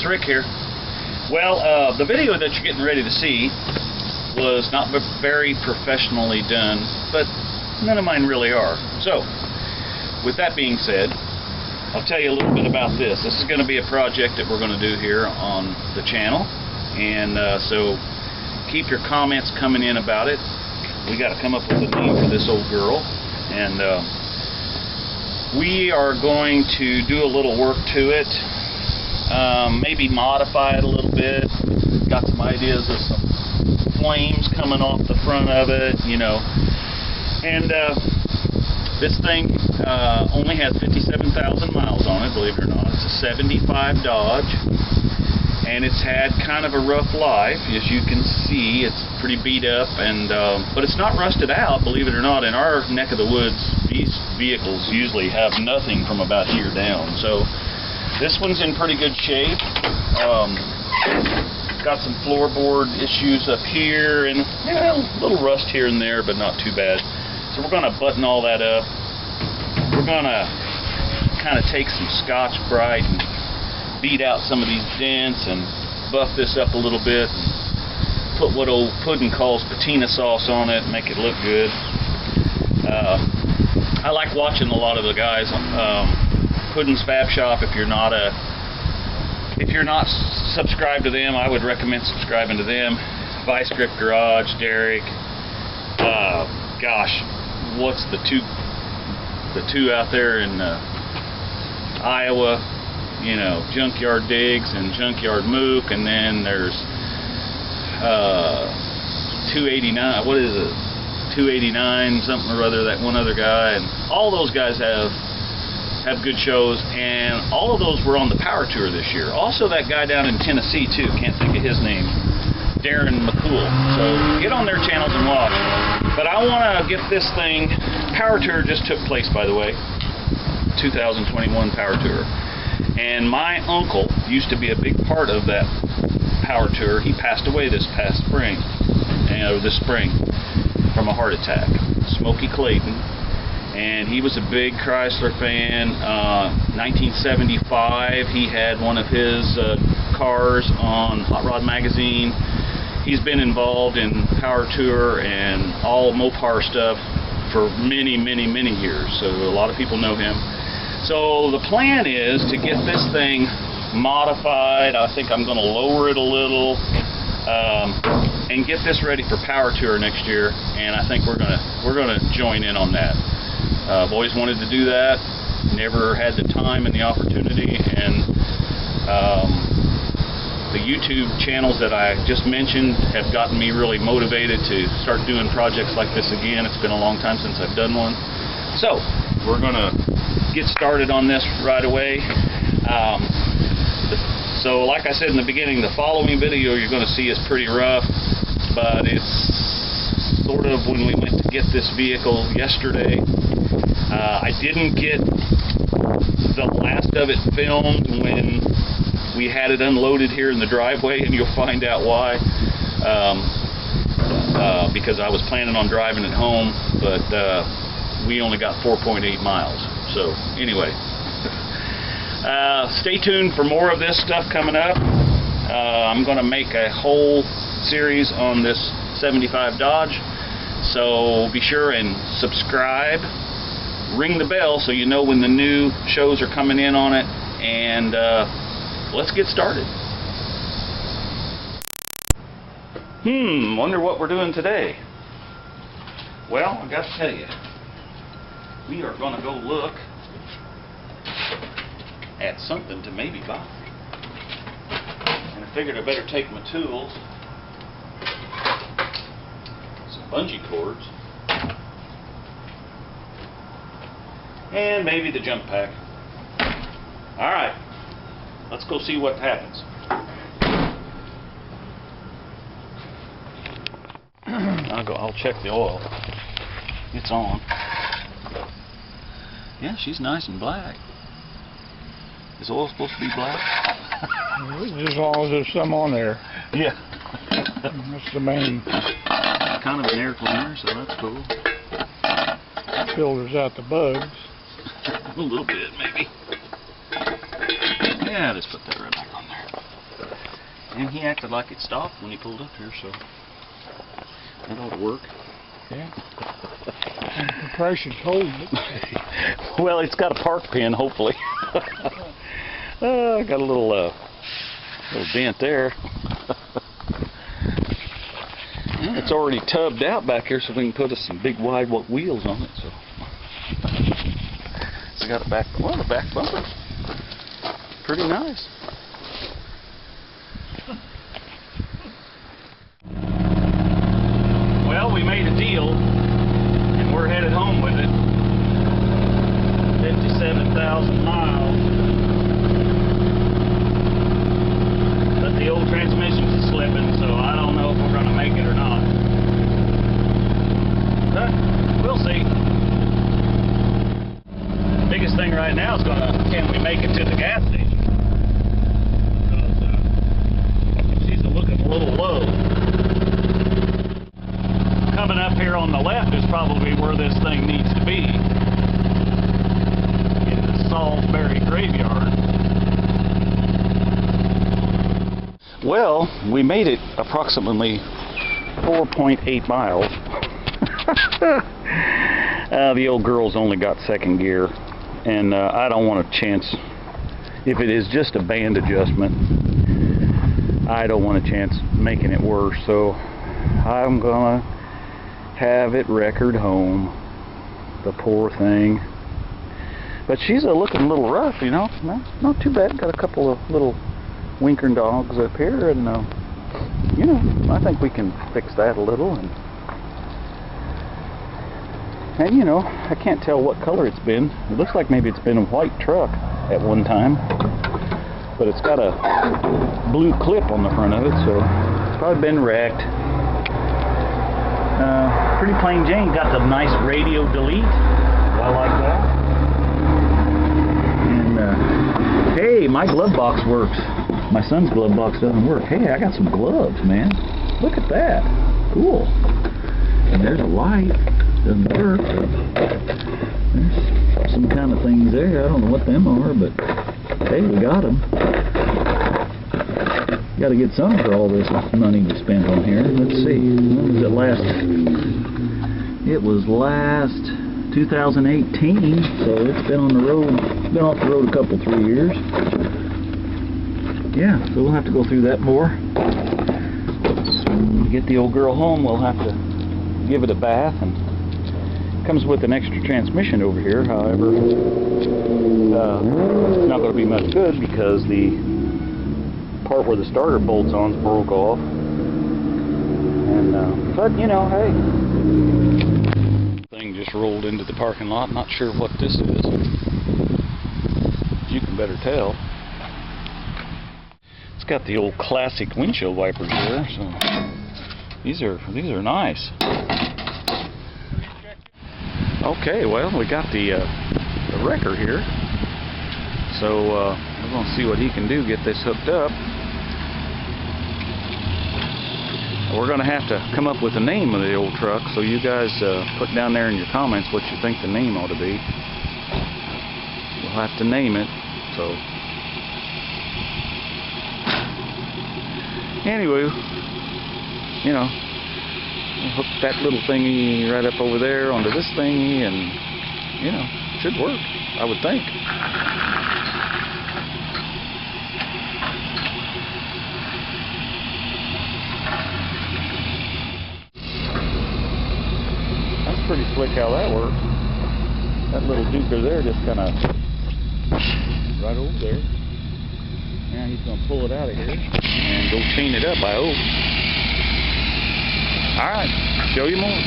It's Rick here. Well, the video that you're getting ready to see was not very professionally done, but none of mine really are. So, with that being said, I'll tell you a little bit about this. This is going to be a project that we're going to do here on the channel, and so keep your comments coming in about it. We got to come up with a name for this old girl, and we are going to do a little work to it, maybe modify it a little bit. Got some ideas of some flames coming off the front of it, you know. And this thing only has 57,000 miles on it, believe it or not. It's a 75 Dodge, and it's had kind of a rough life. As you can see, it's pretty beat up, and but it's not rusted out, believe it or not. In our neck of the woods, these vehicles usually have nothing from about here down. So this one's in pretty good shape. Got some floorboard issues up here, and a little rust here and there, but not too bad. So we're going to button all that up. We're going to kind of take some Scotch-Brite and beat out some of these dents and buff this up a little bit and put what old Puddin calls patina sauce on it and make it look good. I like watching a lot of the guys on Puddin's Fab Shop. If you're not subscribed to them, I would recommend subscribing to them. Vice Grip Garage, Derek, gosh, what's the two out there in Iowa, you know, Junkyard Digs and Junkyard Mook, and then there's 289, what is it, 289 something or other, that one other guy, and all those guys have good shows, and all of those were on the Power Tour this year. Also that guy down in Tennessee too, can't think of his name, Darren McCool. So get on their channels and watch. But I want to get this thing, Power Tour just took place, by the way, 2021 Power Tour. And my uncle used to be a big part of that Power Tour. He passed away this past spring, this spring, from a heart attack. Smokey Clayton. And he was a big Chrysler fan. 1975, he had one of his cars on Hot Rod Magazine. He's been involved in Power Tour and all Mopar stuff for many, many, many years. So a lot of people know him. So the plan is to get this thing modified. I think I'm going to lower it a little and get this ready for Power Tour next year. And I think we're gonna join in on that. I've always wanted to do that, never had the time and the opportunity, and the YouTube channels that I just mentioned have gotten me really motivated to start doing projects like this again. It's been a long time since I've done one. So, we're going to get started on this right away. So, like I said in the beginning, the following video you're going to see is pretty rough, but it's sort of when we went to get this vehicle yesterday. I didn't get the last of it filmed when we had it unloaded here in the driveway, and you'll find out why. Because I was planning on driving it home, but we only got 4.8 miles. So anyway, stay tuned for more of this stuff coming up. I'm going to make a whole series on this 75 Dodge, so be sure and subscribe. Ring the bell so you know when the new shows are coming in on it, and let's get started. Wonder what we're doing today. Well, I got to tell you, we are going to go look at something to maybe buy. And I figured I better take my tools, some bungee cords, and maybe the jump pack. Alright, let's go see what happens. I'll check the oil. It's on. Yeah, she's nice and black. Is oil supposed to be black? As long as there's some on there. Yeah. That's the main. Kind of an air cleaner, so that's cool. Filters out the bugs. A little bit, maybe. Yeah, just put that right back on there. And he acted like it stopped when he pulled up here, so that ought to work. Yeah. The price is holding it. Well, it's got a park pin, hopefully. I got a little dent there. It's already tubbed out back here, so we can put us some big wide wheels on it. So I got a back, well, the back bumper, pretty nice. Well, we made a deal, and we're headed home with it. 57,000 miles. But the old transmission's slipping, so I don't know if we're going to make it or not. But we'll see. Biggest thing right now is can we make it to the gas station? Because she's looking a little low. Coming up here on the left is probably where this thing needs to be. In the Salisbury graveyard. Well, we made it approximately 4.8 miles. The old girl's only got second gear, and I don't want a chance. If it is just a band adjustment, I don't want a chance making it worse, so I'm gonna have it wreckered home. The poor thing. But she's looking a little rough, you know. Not too bad. Got a couple of little winkering dogs up here, and you know, I think we can fix that a little. And you know, I can't tell what color it's been. It looks like maybe it's been a white truck at one time, but it's got a blue clip on the front of it, so it's probably been wrecked. Pretty plain Jane. Got the nice radio delete. I like that. And hey, my glove box works. My son's glove box doesn't work. Hey, I got some gloves, man. Look at that. Cool. And there's a light. Doesn't work. There's some kind of things there. I don't know what them are, but hey, we got them. Got to get some for all this money we spent on here. Let's see. When was it last? It was last 2018, so it's been on the road. Been off the road a couple, 3 years. Yeah, so we'll have to go through that more. When we get the old girl home, we'll have to give it a bath, and it comes with an extra transmission over here. However, it's not going to be much good because the part where the starter bolts on broke off. And but you know, hey, thing just rolled into the parking lot. Not sure what this is. You can better tell. It's got the old classic windshield wipers here, so these are nice. Okay, well, we got the wrecker here, so we're going to see what he can do, get this hooked up. We're going to have to come up with the name of the old truck, so you guys put down there in your comments what you think the name ought to be. We'll have to name it, so anyway, you know, we'll hook that little thingy right up over there onto this thingy, and you know, should work, I would think. That's pretty slick how that works. That little duper there just kind of right over there. Now he's going to pull it out of here and go chain it up, I hope. Alright, show you more.